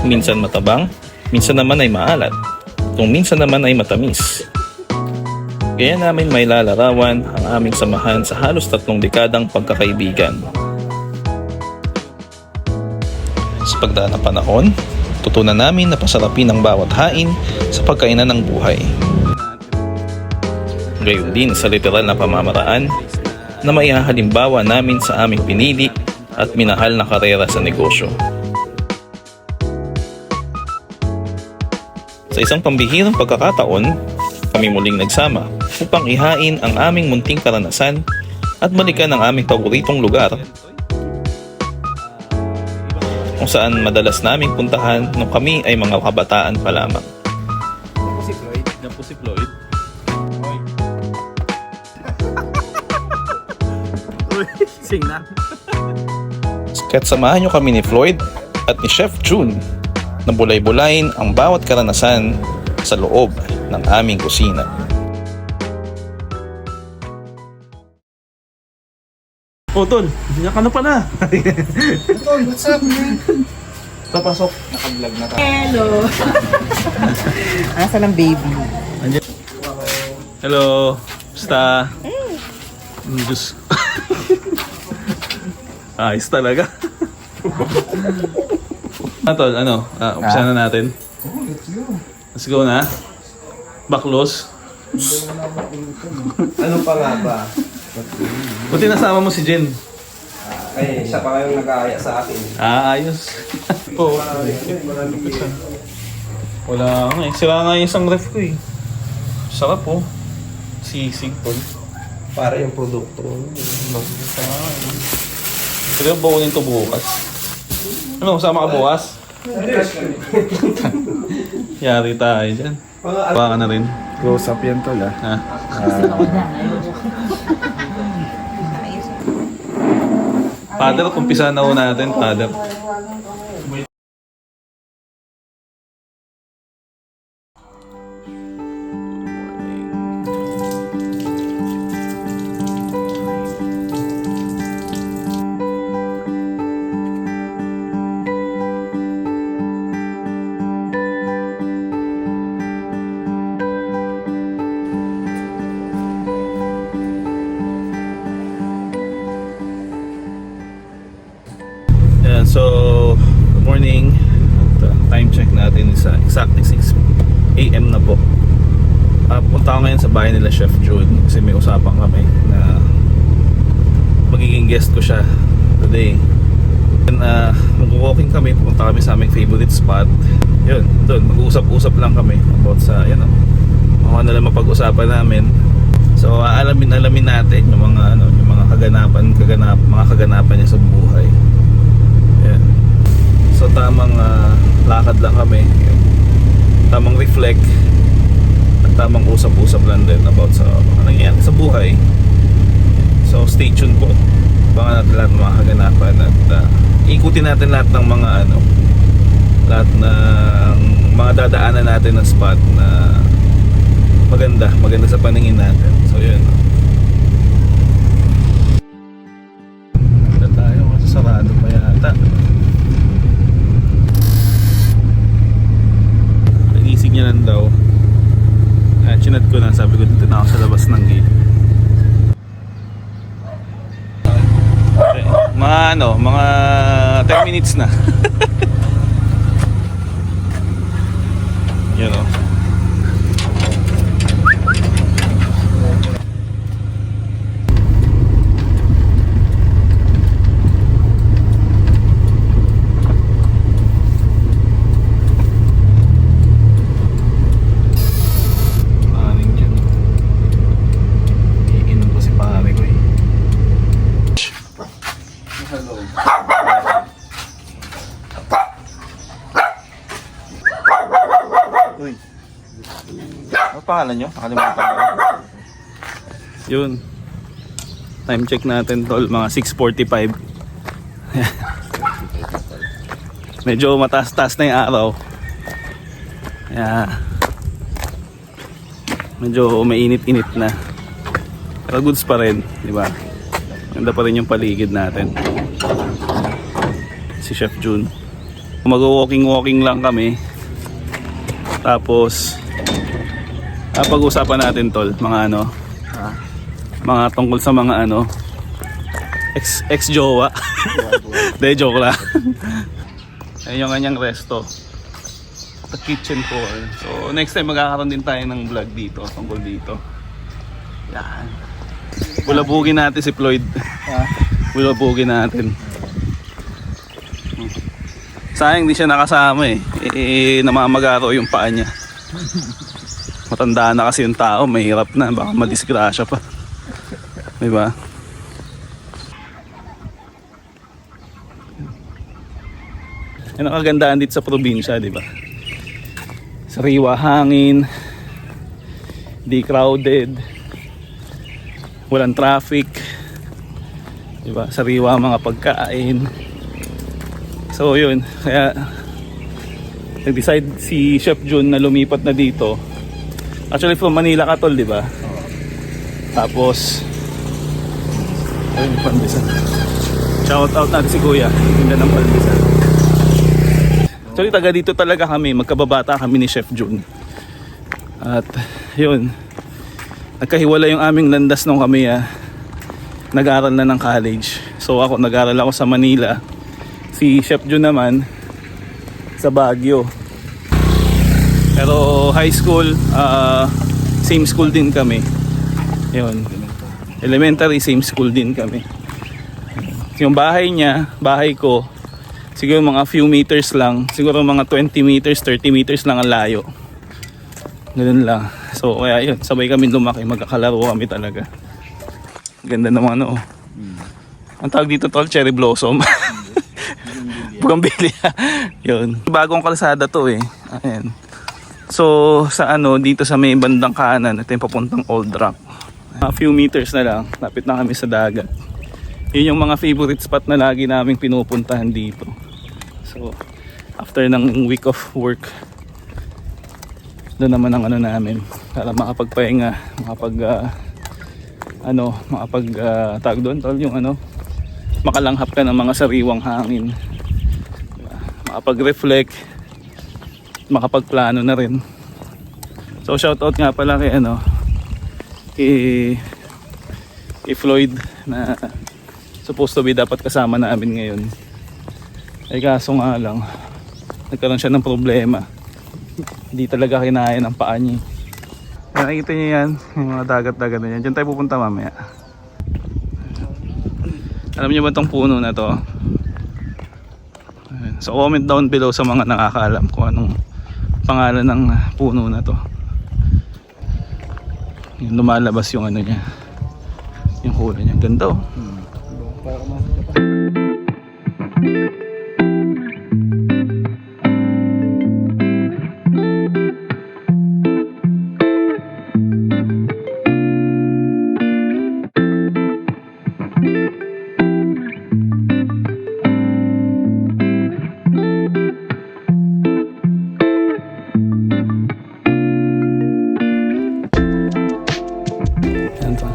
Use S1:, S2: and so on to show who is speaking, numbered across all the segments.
S1: Minsan matabang, minsan naman ay maalat, kung minsan naman ay matamis. Kaya namin may lalarawan ang aming samahan sa halos 3 dekadang pagkakaibigan. Sa pagdaan ng panahon, tutunan namin na pasarapin ang bawat hain sa pagkainan ng buhay. Gayon din sa literal na pamamaraan na maihahalimbawa namin sa aming pinili at minahal na karera sa negosyo. Sa isang pambihirang pagkakataon, kami muling nagsama upang ihain ang aming munting karanasan at balikan ang aming paboritong lugar kung saan madalas naming puntahan nung kami ay mga kabataan pa lamang.
S2: Yan po si Floyd. Uy, sing na.
S1: Kaya't samahan nyo kami ni Floyd at ni Chef June na bulay-bulayin ang bawat karanasan sa loob ng aming kusina.
S2: Oh, Tol, diyan ka na pala.
S3: Tol, what's up, man?
S2: Papasok.
S3: Naka-vlog na tayo.
S4: Hello. Asa ng baby?
S2: Hello. Basta. Diyos. Ayos talaga. Tol, umpisa na natin.
S3: Oh, let's go.
S2: Let's go na. Baklos.
S3: Ano pa nga ba?
S2: Buti nasama mo si Jen.
S3: Ay, siya pa kayong nag-aaya sa akin.
S2: Ayos. Po. Wala nga eh. Sira nga yung isang ref ko eh. Sarap po. Sisig po.
S3: Para yung produkto.
S2: Pero buunin to bukas. Ano, kasama ka bukas? Yari tayo dyan. Baka na rin.
S3: Close up yan, Tol, ah.
S2: Ha? Father, kumpisa na ho natin, Father. So, good morning. At, time check natin is exactly 6 AM na po. Punta ko ngayon sa bahay nila Chef June kasi may usapan kami na magiging guest ko siya today. And mag-walking kami, pupunta kami sa aming favorite spot. Yun, doon, mag-uusap-usap lang kami about sa, mga na lang mapag-usapan namin. So, alamin natin yung mga mga kaganapan niya sa buhay. Ayan. So tamang lakad lang kami, tamang reflect at tamang usap-usap lang din about sa mga nangyayari sa buhay. So stay tuned po, abangan natin lahat ng mga kaganapan at ikutin natin lahat ng lahat ng mga dadaanan natin ng spot na maganda sa paningin natin. So yun, tayo kasi sarado pa yata. Nagising niya lang daw. Chinat ko na, sabi ko dito na ako sa labas ng gate. Okay. Mga 10 minutes na. Yan o. Uy. Ano pangalan nyo? Nakalimutan ko. Yun. Time check natin, tol. Mga 6:45. Medyo mataas-taas na yung araw. Yeah. Medyo mainit-init na. Pero goods pa rin, di ba? Ganda pa rin yung paligid natin. si Chef Jun. Mag-walking lang kami. Tapos pag-usapan natin tol, mga ano, mga tungkol sa mga ano, ex-jowa. De, joke lang. Ayun yung kanyang resto. The kitchen tour. So next time magkakaroon din tayo ng vlog dito, tungkol dito. Yan. Bulabugin natin si Floyd. Bulabugin natin. Sayang di siya nakasama eh. Namamagaro yung paa niya. Matanda na kasi yung tao, mahirap na, baka madisgrasya pa. Diba? Yan ang kagandaan dito sa probinsya, diba? Sariwa hangin, di crowded, walang traffic, diba? Sariwa mga pagkain. So yun, kaya nag-decide si Chef Jun na lumipat na dito. Actually from Manila ka tol, diba? Tapos ayun, pandesal. Shout out natin si Kuya, tinda ng pandesal. Actually taga dito talaga kami, magkababata kami ni Chef Jun. At yun, nagkahiwala yung aming landas nung kami nag-aral na ng college. So ako nag-aral ako sa Manila. Si Chef Jun naman sa Baguio. Pero high school, same school din kami. Yun. Elementary, same school din kami. Yung bahay niya, bahay ko, siguro mga few meters lang. Siguro mga 20 meters, 30 meters lang ang layo. Ganun lang. So kaya yun, sabay kami lumaki, magkakalaro kami talaga. Ganda naman ano. Ang tawag dito tol, cherry blossom. Bugambilya. Yun. Bagong kalsada to eh. Ayan. So sa ano, dito sa may bandang kanan, ito yung papuntang Old Rock. A few meters na lang, lapit na kami sa dagat. Yun yung mga favorite spot na lagi naming pinupuntahan dito. So after ng week of work, doon naman ang ano namin para makapagpahinga, tag doon tol, yung ano, makalanghap ka ng mga sariwang hangin, makapag-reflect, makapagplano na rin. So shoutout nga pala kay ano, kay Floyd na supposed to be dapat kasama namin ngayon. Ay kaso nga lang, nagkaroon siya ng problema. Hindi talaga kinaya ng paa niya. Nakikita niyo yan, yung mga dagat-dagat na yan. Diyan tayo pupunta mamaya. Alam niyo ba itong puno na to? So comment down below sa mga nakakaalam kung anong pangalan ng puno na to. Yung lumalabas yung ano niya, yung kulay niya. Ganda oh.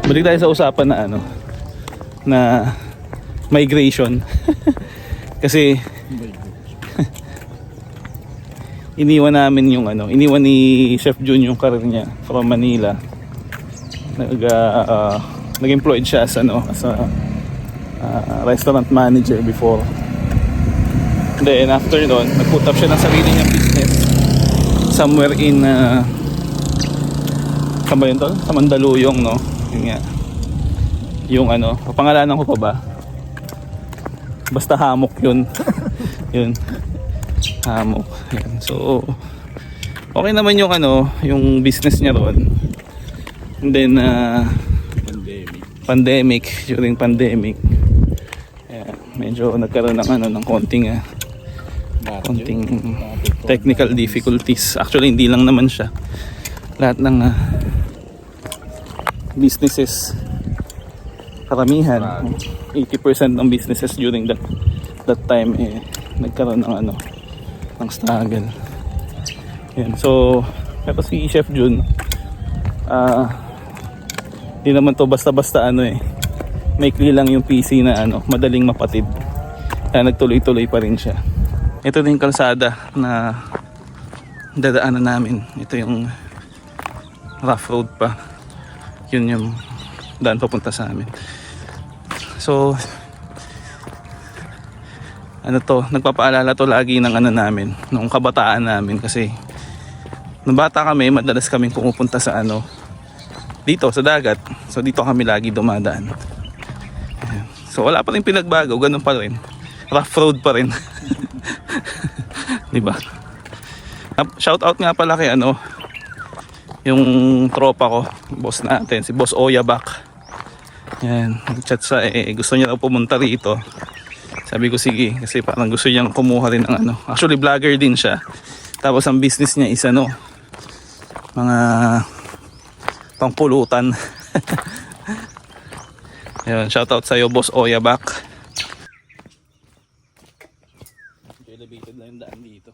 S2: Balik tayo sa usapan na ano, na migration. Kasi iniwan namin yung ano, iniwan ni Chef Jun yung career niya from Manila. Nag-employed siya as ano, as a restaurant manager before. Then after nun, nag-put up siya ng sarili niyang business somewhere in saan ba yun tol? Sa Mandaluyong, no? Yun nga. Yung ano, pangalanan ko pa ba? Basta Hamok yun. Yun. Hamok. Yan. So okay naman yung ano, yung business niya ron. And then pandemic, during pandemic. Medyo nagkaroon ng ano, ng konting technical difficulties. Actually hindi lang naman siya. Lahat ng businesses, karamihan, 80% ng businesses during that time nagkaroon ng ano, ng struggle. Yan. So pero si Chef Jun hindi naman to basta-basta ano maikli lang yung PC na ano, madaling mapatid. Kaya nagtuloy-tuloy pa rin siya. Ito din yung kalsada na dadaanan namin. Ito yung rough road pa. Yun yung daan papunta sa amin. So ano to, nagpapaalala to lagi ng ano namin, nung kabataan namin, kasi nung bata kami, madalas kaming pumupunta sa ano, dito sa dagat. So dito kami lagi dumadaan. Ayan. So wala pa rin pinagbago, ganun pa rin. Rough road pa rin. Di ba? Shout out nga pala kay ano, yung tropa ko, boss natin, si Boss Oyabak. Yan, nag-chat sa gusto niya daw pumunta rito. Sabi ko sige, kasi parang gusto niyang kumuha rin ng ano. Actually vlogger din siya. Tapos ang business niya is ano, mga pangpulutan. Ayun, shout out sa iyo Boss Oyabak. Elevated na yung daan dito.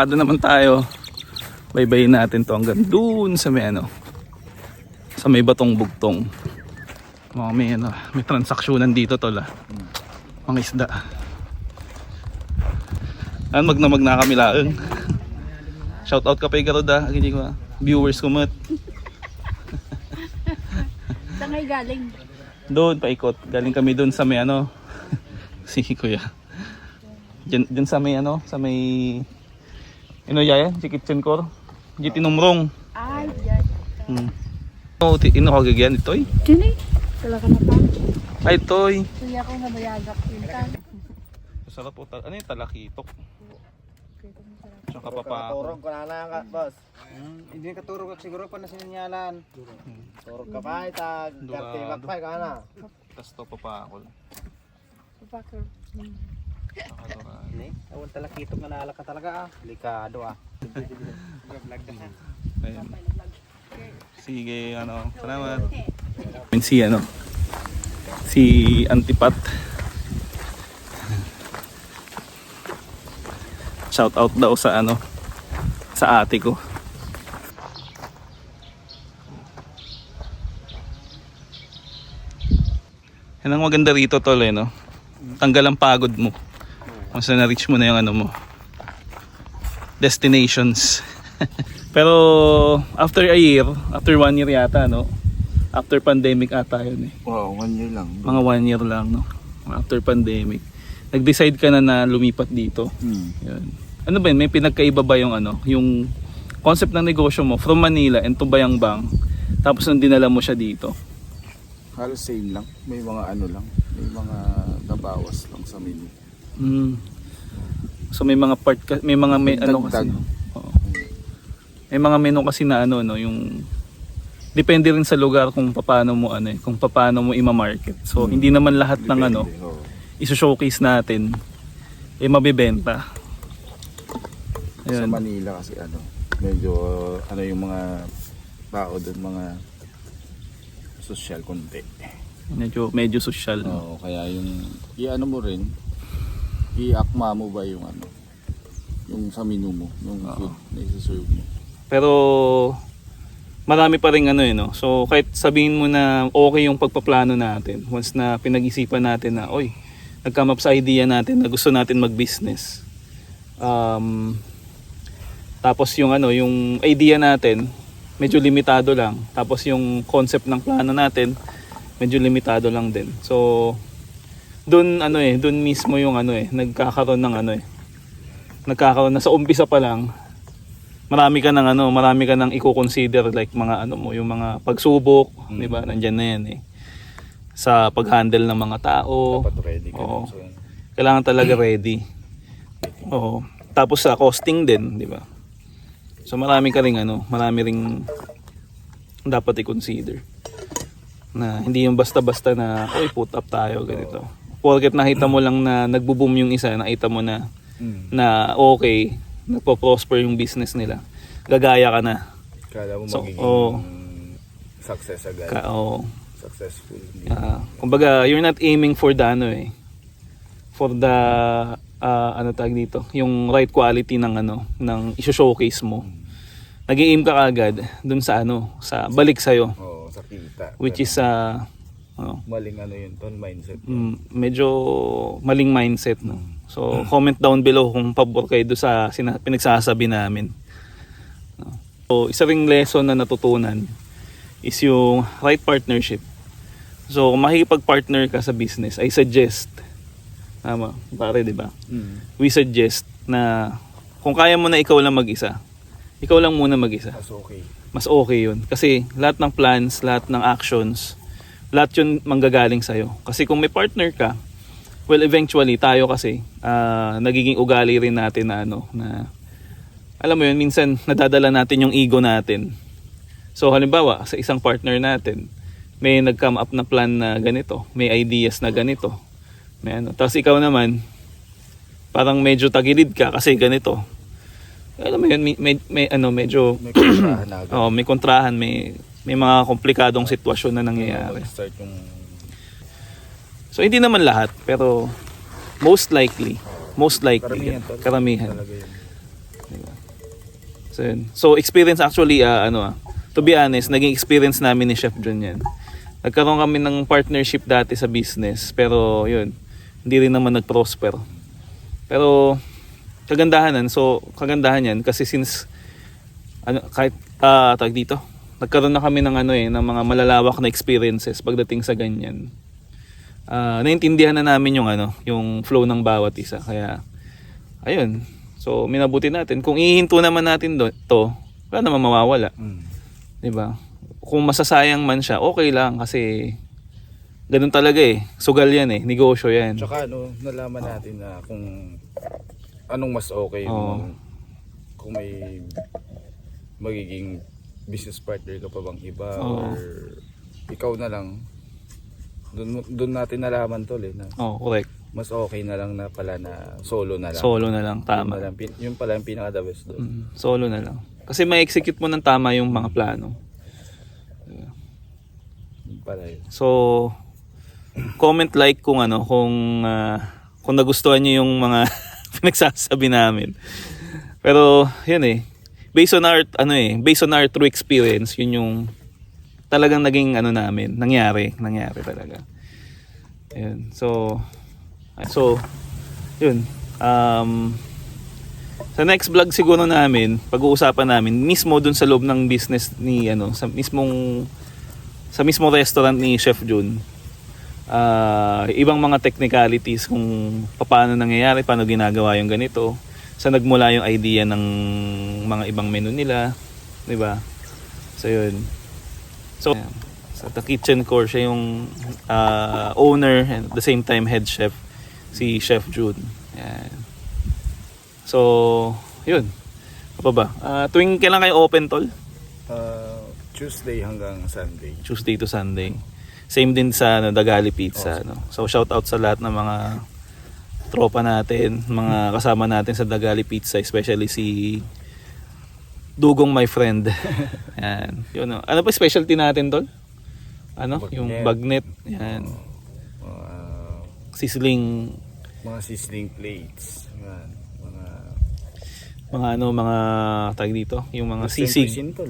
S2: Ada naman tayo. Baybayin natin to hanggang doon sa may ano, sa may batong bugtong. Mga may ano, may transaksyonan dito tol ah. Mga isda. Magdamag na kami laeng. Shout out ka pa Garuda, hindi ko viewers ko mat.
S4: Saan kayo galing?
S2: Doon paikot. Galing kami doon sa may ano. Si Kuya. Diyan sa may ano, sa may yaya, si kitchen core. Di tinumrong.
S4: Ay, yan.
S2: Ino kagagyan itoy.
S4: Kini? Talaga na pa.
S2: Ay toy.
S4: Suya ko na mayagap pintan.
S2: Masarap po. Ano yung talakitok? Tsaka papa.
S3: Turog ko na ka, boss. Hindi ka turog siguro pa na sinanyalan. Turog ka pa, itag. Karte bakpay ka na.
S2: Tapos to papa ako.
S4: Papakor.
S3: Ini, awan talakitok nga naala ka talaga ah. Delikado ah.
S2: Ayan. Sige, ano, salamat. Si ano, si Antipat. Shout out daw sa ano, sa ate ko. Yan ang maganda rito tol no. Tanggal ang pagod mo. Once na-reach mo na yung ano mo, destinations. Pero after a year, after 1 year yata no, after pandemic ata yun eh.
S3: Wow, 1 year lang.
S2: Mga 1 year lang no, after pandemic. Nag-decide ka na lumipat dito. Yun. Ano ba yun, may pinagkaiba ba yung ano, yung concept ng negosyo mo from Manila and to Bayambang, tapos nang dinala mo siya dito?
S5: Halos same lang. May mga ano lang. May mga nabawas lang sa menu.
S2: So may mga part may mga ano kasi. Oo. May mga menu kasi na ano no, yung depende rin sa lugar kung paano mo ano kung paano mo i-market. So hindi naman lahat ng ano i-showcase natin mabebenta.
S5: Sa Manila kasi ano, medyo ano yung mga tao doon, mga social konti.
S2: Medyo social.
S5: Oo, kaya yung i-ano mo rin, i-akma mo ba yung ano, yung sa menu mo, yung food na isa-serve mo.
S2: Pero marami pa rin ano no. So kahit sabihin mo na okay yung pagpaplano natin, once na pinag-isipan natin na nag-come up sa idea natin na gusto natin mag-business. Tapos yung ano, yung idea natin medyo limitado lang. Tapos yung concept ng plano natin medyo limitado lang din. So doon ano eh, doon mismo yung ano eh, nagkakaroon ng ano eh. Nagkakaroon na sa umpisa pa lang. Marami ka ng i-consider like mga ano mo, yung mga pagsubok, 'di ba? Nandiyan na 'yan eh. Sa pag-handle ng mga tao.
S5: Dapat ready ka.
S2: Oo.
S5: So,
S2: Kailangan talaga ready. Oo. Tapos sa costing din, 'di ba? So marami ring dapat i-consider. Na hindi yung basta-basta na oy put up tayo ganito. Porket nakita mo lang na nagbo-boom yung isa, nakita mo na na okay, nagpo-prosper yung business nila. Gagaya ka na.
S5: kala mo
S2: So,
S5: magiging success agad. Successful.
S2: Kumbaga, you're not aiming for the ano eh. For the ano tag dito, yung right quality ng ano, ng i-showcase mo. Nag-i-aim ka agad dun sa ano, sa balik sa'yo.
S5: Oo, sa kita.
S2: Which is
S5: maling ano yun, tone mindset.
S2: medyo maling mindset, no. So comment down below kung pabor kayo do sa pinagsasabi namin. No? So isa ring lesson na natutunan is yung right partnership. So kung makikipag-partner ka sa business, I suggest, tama, pare, di ba? We suggest na kung kaya mo na ikaw lang mag-isa, ikaw lang muna mag-isa.
S5: Mas okay.
S2: Mas okay yun. Kasi lahat ng plans, lahat ng actions, lahat yun manggagaling sa'yo. Kasi kung may partner ka, well, eventually, tayo kasi, nagiging ugali rin natin na ano, na, alam mo yun, minsan nadadala natin yung ego natin. So, halimbawa, sa isang partner natin, may nag-come up na plan na ganito, may ideas na ganito. May ano. Tapos ikaw naman, parang medyo tagilid ka kasi ganito. Alam mo yun, may ano, medyo
S5: May kontrahan na agad.
S2: may kontrahan, may mga komplikadong sitwasyon na nangyayari.
S5: Start yung
S2: So hindi naman lahat, pero most likely karamihan.
S5: talaga yun.
S2: So, yun. So experience actually to be honest, naging experience namin ni Chef John yan. Nagkaroon kami ng partnership dati sa business, pero yun, hindi rin naman nag-prosper. Pero kagandahan yan kasi since kahit tawag dito, nagkaroon na kami ng ng mga malalawak na experiences pagdating sa ganyan. Naintindihan na namin yung flow ng bawat isa. Kaya ayun. So minabuti natin. Kung ihinto naman natin to, wala naman mawawala. 'Di ba? Kung masasayang man siya, okay lang kasi ganun talaga eh. Sugal yan eh, negosyo yan.
S5: Tsaka nalaman natin na kung anong mas okay kung may magiging business partner ka pa bang iba or ikaw na lang. Doon natin nalaman tol na
S2: Correct.
S5: mas okay na lang na pala na solo na lang.
S2: Solo na lang, tama.
S5: Yun pala yung pinaka the best doon.
S2: Solo na lang. Kasi ma-execute mo ng tama yung mga plano.
S5: Yun pala yun.
S2: So comment like kung kung nagustuhan niyo yung mga pinagsasabi namin. Pero yun eh. Based on our true experience, yun yung talagang naging namin, nangyari talaga. Ayun. So yun. Sa next vlog siguro namin, pag-uusapan namin mismo dun sa loob ng business ni sa mismong restaurant ni Chef Jun. Ibang mga technicalities kung paano nangyayari, paano ginagawa yung ganito, sa nagmula yung idea ng mga ibang menu nila, 'di ba? So yun. So sa The Kitchen Core, siya yung owner and at the same time head chef, si Chef Jun. Yan. So yun. Ano ba? Tuwing kailan kayo open, tol?
S5: Tuesday hanggang Sunday.
S2: Tuesday to Sunday. Same din sa Dagali Pizza. So shout out sa lahat ng mga tropa natin, mga kasama natin sa Dagali Pizza, especially si Dugong, my friend. Yan. Yun, ano pa specialty natin, tol? Yung bagnet. Yan. Sizzling.
S5: Mga sizzling plates. Yan.
S2: Mga tag dito, yung mga
S5: Western
S2: sisig.
S5: cuisine, tol.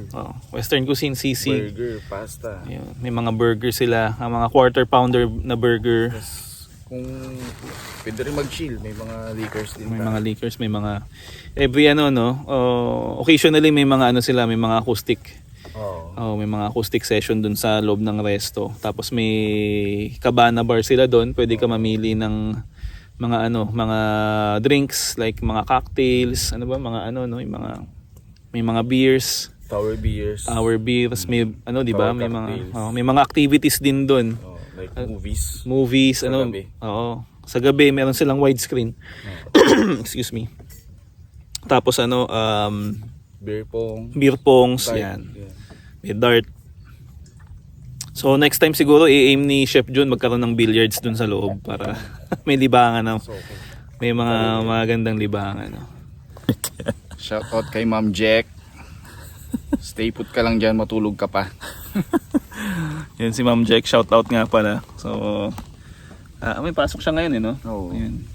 S2: Western cuisine, sisig.
S5: Burger, pasta.
S2: Ayun, may mga burger sila, mga quarter pounder na burger.
S5: Kung pwede rin mag-chill, may mga liquors din.
S2: May mga liquors, may mga every occasionally may mga sila, may mga acoustic. Oh, may mga acoustic session dun sa loob ng resto. Tapos may cabana bar sila doon. Pwede ka mamili ng mga drinks like mga cocktails, ano ba, mga ano no, yung may mga beers,
S5: Tower beers.
S2: may ano, 'di ba?
S5: Tower
S2: May mga
S5: cocktails.
S2: may mga activities din doon.
S5: Oh, like movies.
S2: Movies,
S5: Sa
S2: ano.
S5: gabi.
S2: Oo. Sa gabi meron silang widescreen. Excuse me. Tapos ano,
S5: Beer pong.
S2: beer pongs,
S5: Dart.
S2: yan.
S5: Yeah.
S2: May dart. So next time siguro i-aim ni Chef Jun magkaroon ng billiards dun sa loob para may libangan na.
S5: So, okay.
S2: May mga magandang libangan. No?
S5: Shoutout kay Ma'am Jack. Stay put ka lang dyan, matulog ka pa.
S2: Yan si Ma'am Jack, shout out nga pala. So may pasok siya ngayon no?
S5: Oo.
S2: Ayun.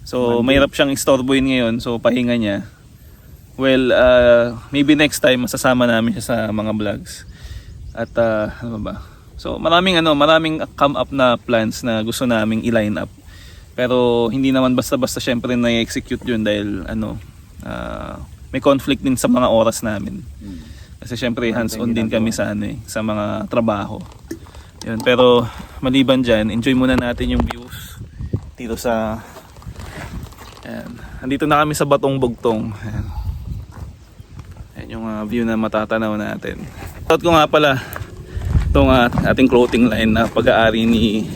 S2: So mahirap siyang istorbohin ngayon, so pahinga niya. Well, maybe next time masasama namin siya sa mga vlogs. At ano ba? So maraming come up na plans na gusto naming i-line up. Pero hindi naman basta-basta syempre na-execute 'yun dahil may conflict din sa mga oras namin. Kasi syempre hands-on din kami sa sa mga trabaho. Yun, pero maliban diyan, enjoy muna natin yung views dito sa andito na kami sa Batong Bugtong. Ayan yung view na matatanaw natin. Shoutout ko nga pala itong ating clothing line na pag-aari ni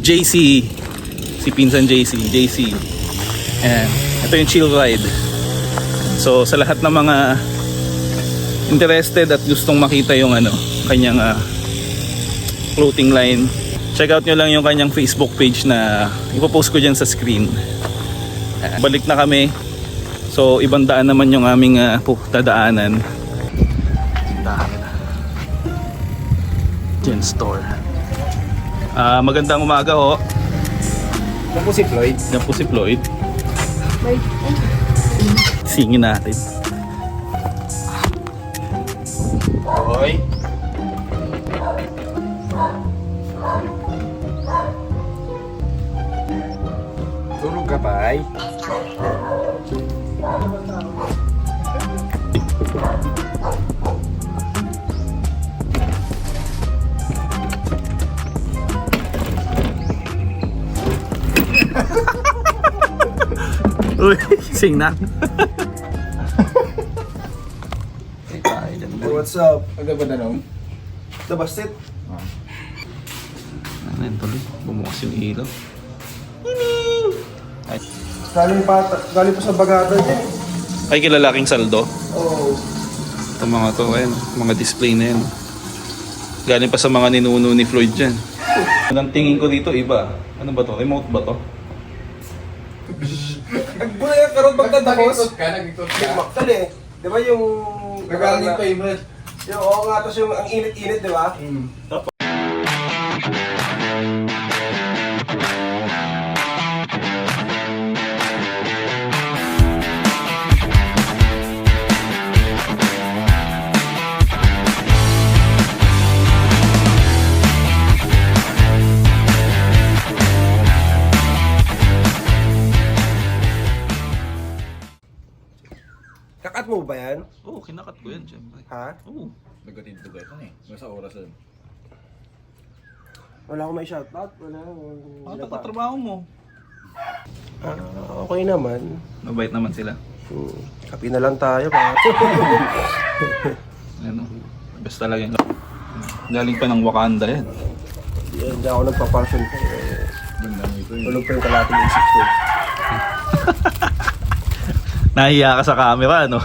S2: JC, si Pinsan JC. Ayan, ito yung Chill Ride. So sa lahat ng mga interested at gustong makita yung kanyang clothing line, check out nyo lang yung kanyang Facebook page na ipopost ko dyan sa screen. Balik na kami. So ibang daan naman yung aming dadaanan. Dami na. Gen Store. Magandang umaga ho.
S3: Yan po si Floyd.
S2: Yan po si Floyd.
S4: Wait.
S2: Singin natin.
S5: Hoy. Tulog ka pa ay?
S2: Uy, sing na.
S3: Hey, what's up?
S5: Ano ba tanong?
S3: The Bastet?
S2: Ano yun tuloy? Bumukas yung ilaw. Ay,
S3: Galing pa sa Bagata dyan.
S2: ay kilalaking saldo.
S3: Oo.
S2: Itong mga to, ayun, mga display na yan. Galing pa sa mga ninuno ni Floyd dyan. Ang tingin ko dito iba. Ano ba to? Remote ba to?
S3: Nagbula yung karoon pagkatapos.
S5: ka, nag-ikot
S3: Yung Maktal eh. Di ba yung...
S5: Nagaling favorite.
S3: Yung oo nga, tapos yung ang init-init, di ba? Kakat mo ba yan?
S2: Oo, kinakat ko yan, syempre.
S3: Ha?
S2: Oo.
S5: Nagkatid-tugay ito na eh. Nasa orasan.
S3: Wala akong may shoutout. Wala.
S2: Ano pa trabaho mo?
S3: Okay naman.
S2: Mabait naman sila.
S3: Kapi na lang tayo. Pa.
S2: Ano? Best talaga yung galing pa ng Wakanda yan.
S3: Hindi ako nagpa-function pa.
S5: Ganda nito eh.
S3: Tulog pa yung kalating isip ko.
S2: Nahiya ka sa camera, no?